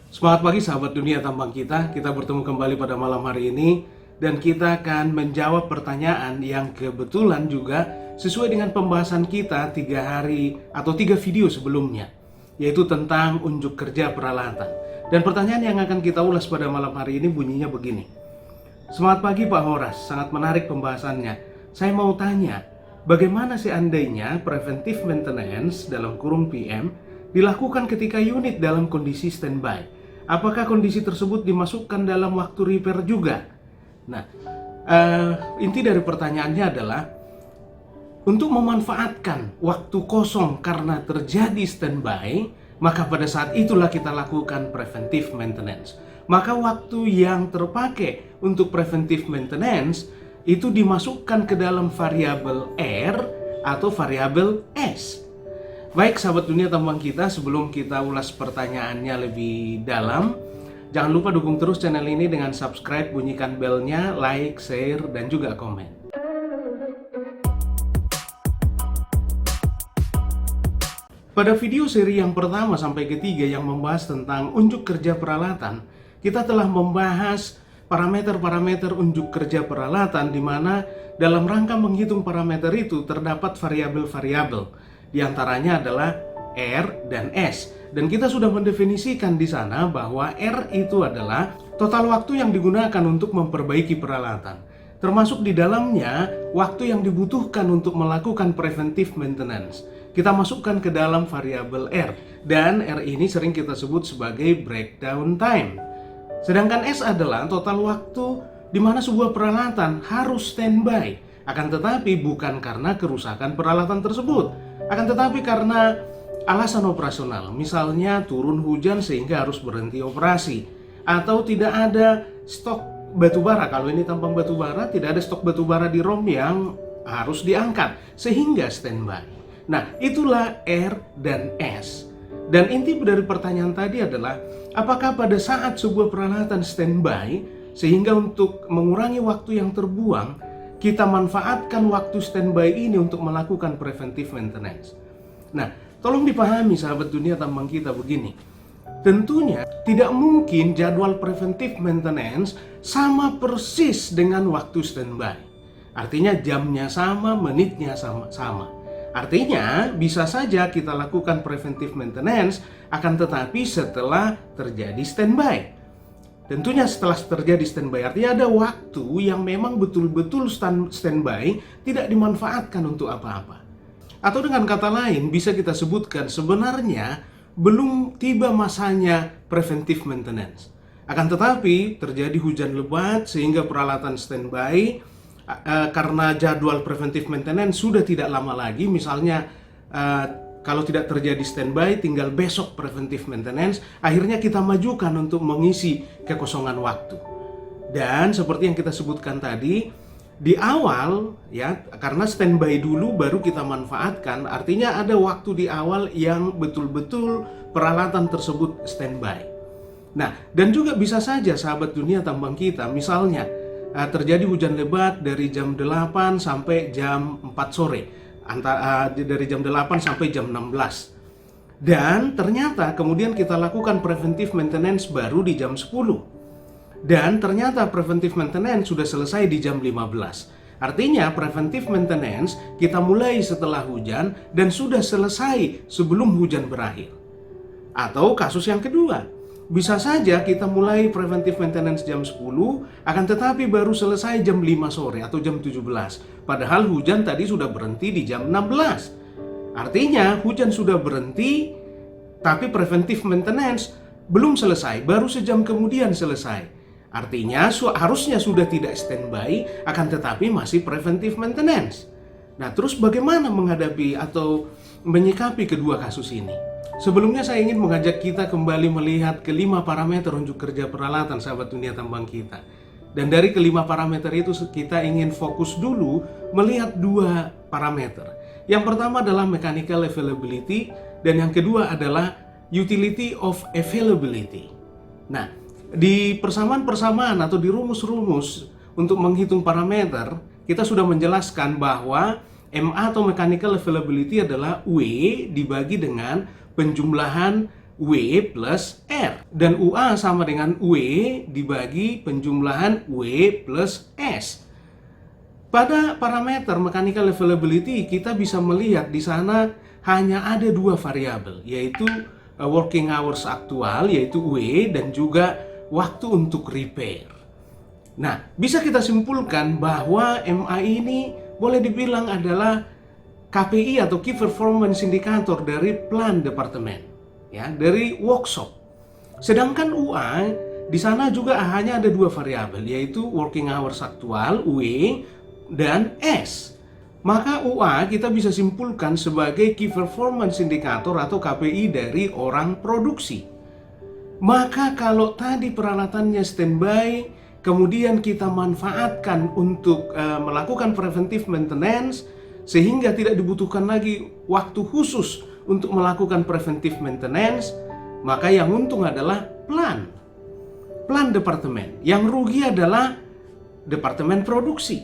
Semangat pagi sahabat dunia tambang kita. Kita bertemu kembali pada malam hari ini dan kita akan menjawab pertanyaan yang kebetulan juga sesuai dengan pembahasan kita 3 hari atau 3 video sebelumnya, yaitu tentang unjuk kerja peralatan. Dan pertanyaan yang akan kita ulas pada malam hari ini bunyinya begini. Semangat pagi Pak Horas, sangat menarik pembahasannya. Saya mau tanya, bagaimana seandainya preventive maintenance dalam kurung PM dilakukan ketika unit dalam kondisi standby? Apakah kondisi tersebut dimasukkan dalam waktu repair juga? Nah, inti dari pertanyaannya adalah untuk memanfaatkan waktu kosong karena terjadi standby, maka pada saat itulah kita lakukan preventive maintenance. Maka waktu yang terpakai untuk preventive maintenance itu dimasukkan ke dalam variabel R atau variabel S. Baik sahabat dunia tambang kita, sebelum kita ulas pertanyaannya lebih dalam, jangan lupa dukung terus channel ini dengan subscribe, bunyikan belnya, like, share, dan juga komen. Pada video seri yang pertama sampai ketiga yang membahas tentang unjuk kerja peralatan, kita telah membahas parameter-parameter unjuk kerja peralatan di mana dalam rangka menghitung parameter itu terdapat variabel-variabel. Di antaranya adalah R dan S. Dan kita sudah mendefinisikan di sana bahwa R itu adalah total waktu yang digunakan untuk memperbaiki peralatan. Termasuk di dalamnya waktu yang dibutuhkan untuk melakukan preventive maintenance. Kita masukkan ke dalam variabel R. Dan R ini sering kita sebut sebagai breakdown time. Sedangkan S adalah total waktu di mana sebuah peralatan harus standby. Akan tetapi bukan karena kerusakan peralatan tersebut. Akan tetapi karena alasan operasional, misalnya turun hujan sehingga harus berhenti operasi, atau tidak ada stok batubara. Kalau ini tambang batubara, tidak ada stok batubara di ROM yang harus diangkat sehingga standby. Nah, itulah R dan S. Dan inti dari pertanyaan tadi adalah, apakah pada saat sebuah peralatan standby sehingga untuk mengurangi waktu yang terbuang, kita manfaatkan waktu standby ini untuk melakukan preventive maintenance. Nah, tolong dipahami sahabat dunia tambang kita begini. Tentunya tidak mungkin jadwal preventive maintenance sama persis dengan waktu standby. Artinya jamnya sama, menitnya sama. Artinya bisa saja kita lakukan preventive maintenance, akan tetapi setelah terjadi standby. Tentunya setelah terjadi standby, artinya ada waktu yang memang betul-betul standby tidak dimanfaatkan untuk apa-apa. Atau dengan kata lain bisa kita sebutkan sebenarnya belum tiba masanya preventive maintenance. Akan tetapi terjadi hujan lebat sehingga peralatan standby karena jadwal preventive maintenance sudah tidak lama lagi, misalnya kalau tidak terjadi standby, tinggal besok preventive maintenance, akhirnya kita majukan untuk mengisi kekosongan waktu. Dan seperti yang kita sebutkan tadi, di awal ya, karena standby dulu baru kita manfaatkan, artinya ada waktu di awal yang betul-betul peralatan tersebut standby. Nah, dan juga bisa saja sahabat dunia tambang kita, misalnya terjadi hujan lebat dari jam 8 sampai jam 4 sore. Dari jam 8 sampai jam 16. Dan ternyata kemudian kita lakukan preventive maintenance baru di jam 10. Dan ternyata preventive maintenance sudah selesai di jam 15. Artinya preventive maintenance kita mulai setelah hujan dan sudah selesai sebelum hujan berakhir. Atau kasus yang kedua, bisa saja kita mulai preventive maintenance jam 10, akan tetapi baru selesai jam 5 sore atau jam 17. Padahal hujan tadi sudah berhenti di jam 16. Artinya hujan sudah berhenti, tapi preventive maintenance belum selesai, baru sejam kemudian selesai. Artinya harusnya sudah tidak standby, akan tetapi masih preventive maintenance. Nah, terus bagaimana menghadapi atau menyikapi kedua kasus ini? Sebelumnya saya ingin mengajak kita kembali melihat kelima parameter unjuk kerja peralatan sahabat dunia tambang kita. Dan dari kelima parameter itu kita ingin fokus dulu melihat dua parameter. Yang pertama adalah mechanical availability dan yang kedua adalah utility of availability. Nah, di persamaan-persamaan atau di rumus-rumus untuk menghitung parameter, kita sudah menjelaskan bahwa MA atau mechanical availability adalah W dibagi dengan penjumlahan W plus R. Dan UA sama dengan W dibagi penjumlahan W plus S. Pada parameter mechanical availability kita bisa melihat di sana hanya ada dua variabel, yaitu working hours aktual yaitu W dan juga waktu untuk repair. Nah, bisa kita simpulkan bahwa MA ini boleh dibilang adalah KPI atau Key Performance Indicator dari plan departemen, ya, dari workshop. Sedangkan UA di sana juga hanya ada dua variabel, yaitu working hours aktual W dan S. Maka UA kita bisa simpulkan sebagai Key Performance Indicator atau KPI dari orang produksi. Maka kalau tadi peralatannya standby, kemudian kita manfaatkan untuk melakukan preventive maintenance, sehingga tidak dibutuhkan lagi waktu khusus untuk melakukan preventive maintenance, maka yang untung adalah plan departemen. Yang rugi adalah departemen produksi.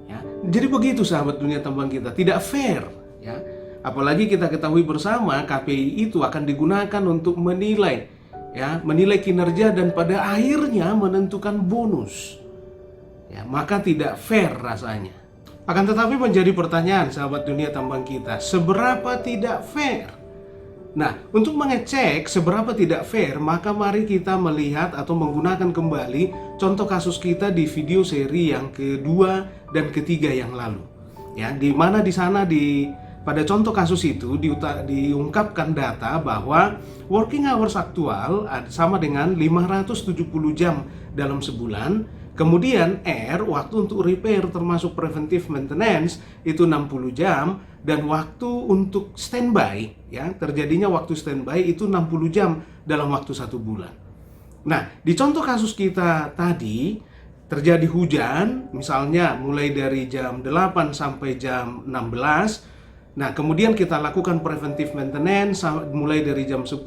Ya, jadi begitu sahabat dunia tambang kita, tidak fair. Ya. Apalagi kita ketahui bersama KPI itu akan digunakan untuk menilai kinerja dan pada akhirnya menentukan bonus. Ya, maka tidak fair rasanya. Akan tetapi menjadi pertanyaan sahabat dunia tambang kita, seberapa tidak fair? Nah, untuk mengecek seberapa tidak fair, maka mari kita melihat atau menggunakan kembali contoh kasus kita di video seri yang kedua dan ketiga yang lalu. Ya, di mana di sana pada contoh kasus itu diungkapkan data bahwa working hours aktual sama dengan 570 jam dalam sebulan. Kemudian R, waktu untuk repair termasuk preventive maintenance itu 60 jam, dan waktu untuk standby, ya, terjadinya waktu standby itu 60 jam dalam waktu 1 bulan. Nah, di contoh kasus kita tadi terjadi hujan, misalnya mulai dari jam 8 sampai jam 16. Nah, kemudian kita lakukan preventive maintenance mulai dari jam 10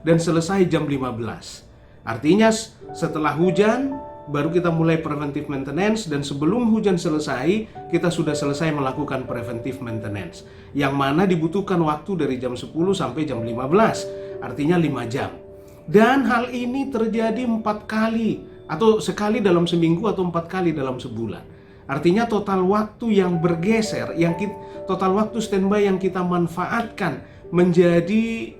dan selesai jam 15. Artinya setelah hujan baru kita mulai preventive maintenance, dan sebelum hujan selesai kita sudah selesai melakukan preventive maintenance, yang mana dibutuhkan waktu dari jam 10 sampai jam 15, artinya 5 jam. Dan hal ini terjadi 4 kali, atau sekali dalam seminggu atau 4 kali dalam sebulan. Artinya total waktu yang bergeser, total waktu standby yang kita manfaatkan menjadi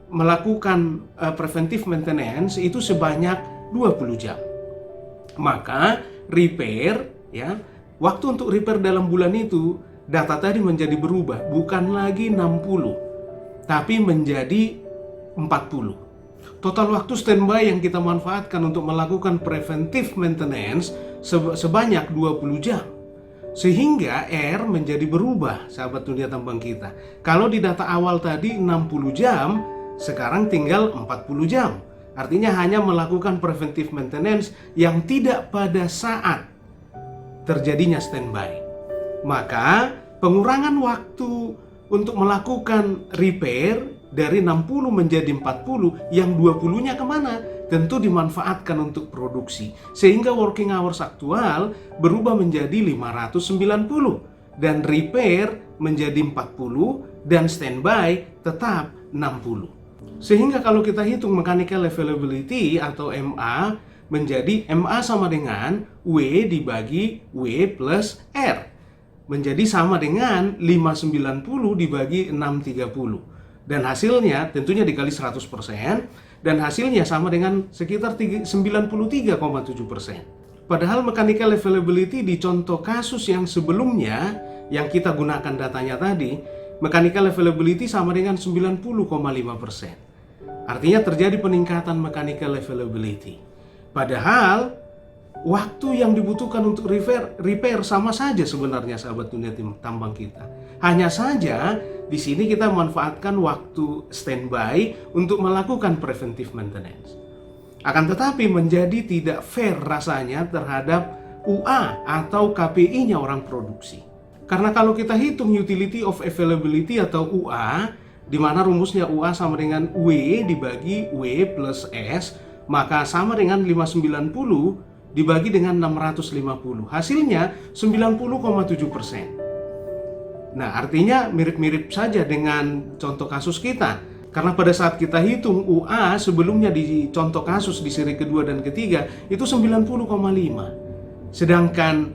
melakukan preventive maintenance itu sebanyak 20 jam. Maka repair, ya, waktu untuk repair dalam bulan itu data tadi menjadi berubah, bukan lagi 60 tapi menjadi 40. Total waktu standby yang kita manfaatkan untuk melakukan preventive maintenance sebanyak 20 jam. Sehingga R menjadi berubah sahabat dunia tambang kita. Kalau di data awal tadi 60 jam, sekarang tinggal 40 jam. Artinya hanya melakukan preventive maintenance yang tidak pada saat terjadinya standby. Maka pengurangan waktu untuk melakukan repair dari 60 menjadi 40, yang 20-nya kemana? Tentu dimanfaatkan untuk produksi. Sehingga working hours aktual berubah menjadi 590 dan repair menjadi 40 dan standby tetap 60. Sehingga kalau kita hitung mechanical availability atau MA menjadi MA sama dengan W dibagi W plus R. Menjadi sama dengan 590 dibagi 630. Dan hasilnya tentunya dikali 100%, dan hasilnya sama dengan sekitar 93,7%. Padahal mechanical availability di contoh kasus yang sebelumnya yang kita gunakan datanya tadi, mechanical availability sama dengan 90,5%. Artinya terjadi peningkatan mechanical availability. Padahal waktu yang dibutuhkan untuk repair sama saja sebenarnya sahabat dunia tambang kita. Hanya saja di sini kita manfaatkan waktu standby untuk melakukan preventive maintenance. Akan tetapi menjadi tidak fair rasanya terhadap UA atau KPI-nya orang produksi. Karena kalau kita hitung utility of availability atau UA, di mana rumusnya UA sama dengan W dibagi W plus S, maka sama dengan 590 dibagi dengan 650. Hasilnya 90,7%. Nah, artinya mirip-mirip saja dengan contoh kasus kita. Karena pada saat kita hitung UA sebelumnya di contoh kasus di seri kedua dan ketiga itu 90,5. Sedangkan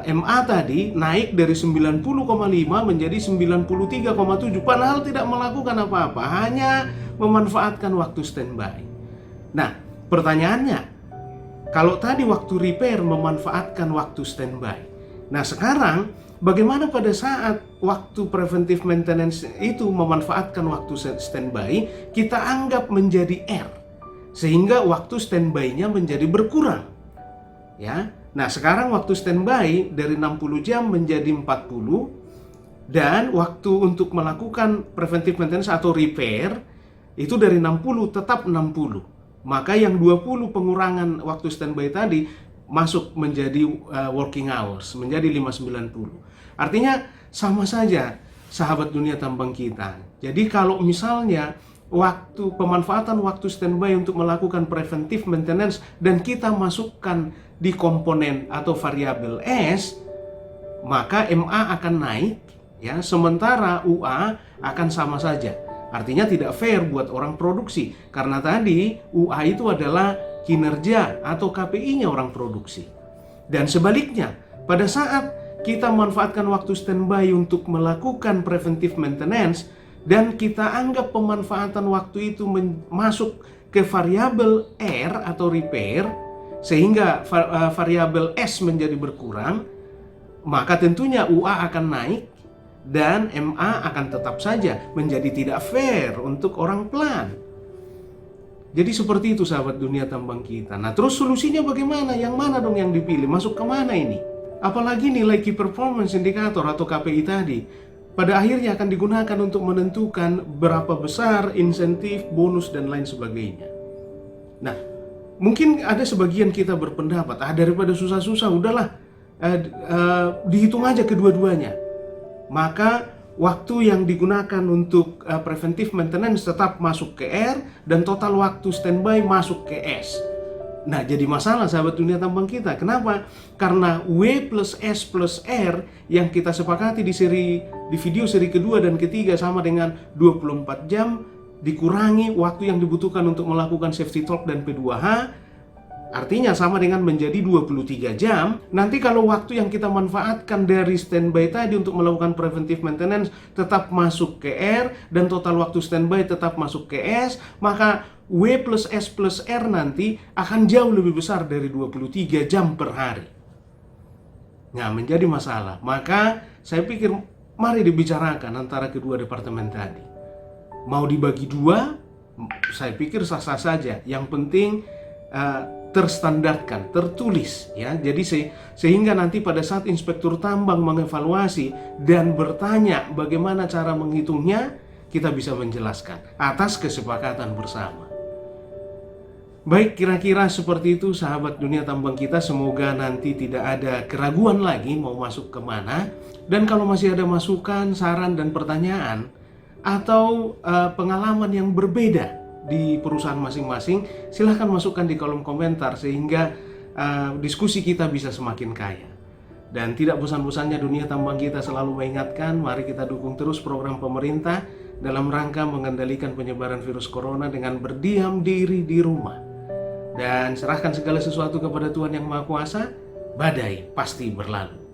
MA tadi naik dari 90,5 menjadi 93,7, padahal tidak melakukan apa-apa, hanya memanfaatkan waktu standby. Nah, pertanyaannya, kalau tadi waktu repair memanfaatkan waktu standby, nah sekarang bagaimana pada saat waktu preventive maintenance itu memanfaatkan waktu standby, kita anggap menjadi R, sehingga waktu standby-nya menjadi berkurang. Ya. Nah, sekarang waktu standby dari 60 jam menjadi 40, dan waktu untuk melakukan preventive maintenance atau repair itu dari 60 tetap 60. Maka yang 20 pengurangan waktu standby tadi masuk menjadi working hours, menjadi 590. Artinya sama saja, sahabat dunia tambang kita. Jadi kalau misalnya waktu pemanfaatan waktu standby untuk melakukan preventive maintenance dan kita masukkan di komponen atau variabel S, maka MA akan naik, ya, sementara UA akan sama saja. Artinya tidak fair buat orang produksi, karena tadi UA itu adalah kinerja atau KPI-nya orang produksi. Dan sebaliknya, pada saat kita manfaatkan waktu standby untuk melakukan preventive maintenance dan kita anggap pemanfaatan waktu itu masuk ke variabel R atau repair, sehingga variabel S menjadi berkurang, maka tentunya UA akan naik dan MA akan tetap saja menjadi tidak fair untuk orang pelan. Jadi seperti itu sahabat dunia tambang kita. Nah, terus solusinya bagaimana? Yang mana dong yang dipilih? Masuk ke mana ini? Apalagi nilai Key Performance Indicator atau KPI tadi pada akhirnya akan digunakan untuk menentukan berapa besar insentif, bonus, dan lain sebagainya. Nah, mungkin ada sebagian kita berpendapat, daripada susah-susah, udahlah dihitung aja kedua-duanya. Maka waktu yang digunakan untuk preventive maintenance tetap masuk ke R dan total waktu standby masuk ke S. Nah, jadi masalah sahabat dunia tambang kita. Kenapa? Karena W plus S plus R yang kita sepakati di video seri kedua dan ketiga sama dengan 24 jam dikurangi waktu yang dibutuhkan untuk melakukan safety talk dan P2H, artinya sama dengan menjadi 23 jam. Nanti kalau waktu yang kita manfaatkan dari standby tadi untuk melakukan preventive maintenance tetap masuk ke R dan total waktu standby tetap masuk ke S, maka W plus S plus R nanti akan jauh lebih besar dari 23 jam per hari. Nah, menjadi masalah. Maka saya pikir mari dibicarakan antara kedua departemen tadi. Mau dibagi dua, saya pikir sah-sah saja. Yang penting terstandarkan, tertulis, ya. Jadi sehingga nanti pada saat inspektur tambang mengevaluasi dan bertanya bagaimana cara menghitungnya, kita bisa menjelaskan atas kesepakatan bersama. Baik, kira-kira seperti itu sahabat dunia tambang kita. Semoga nanti tidak ada keraguan lagi mau masuk kemana. Dan kalau masih ada masukan, saran, dan pertanyaan atau pengalaman yang berbeda di perusahaan masing-masing, silahkan masukkan di kolom komentar sehingga diskusi kita bisa semakin kaya. Dan tidak bosan-bosannya dunia tambang kita selalu mengingatkan, mari kita dukung terus program pemerintah dalam rangka mengendalikan penyebaran virus corona dengan berdiam diri di rumah. Dan serahkan segala sesuatu kepada Tuhan Yang Maha Kuasa, badai pasti berlalu.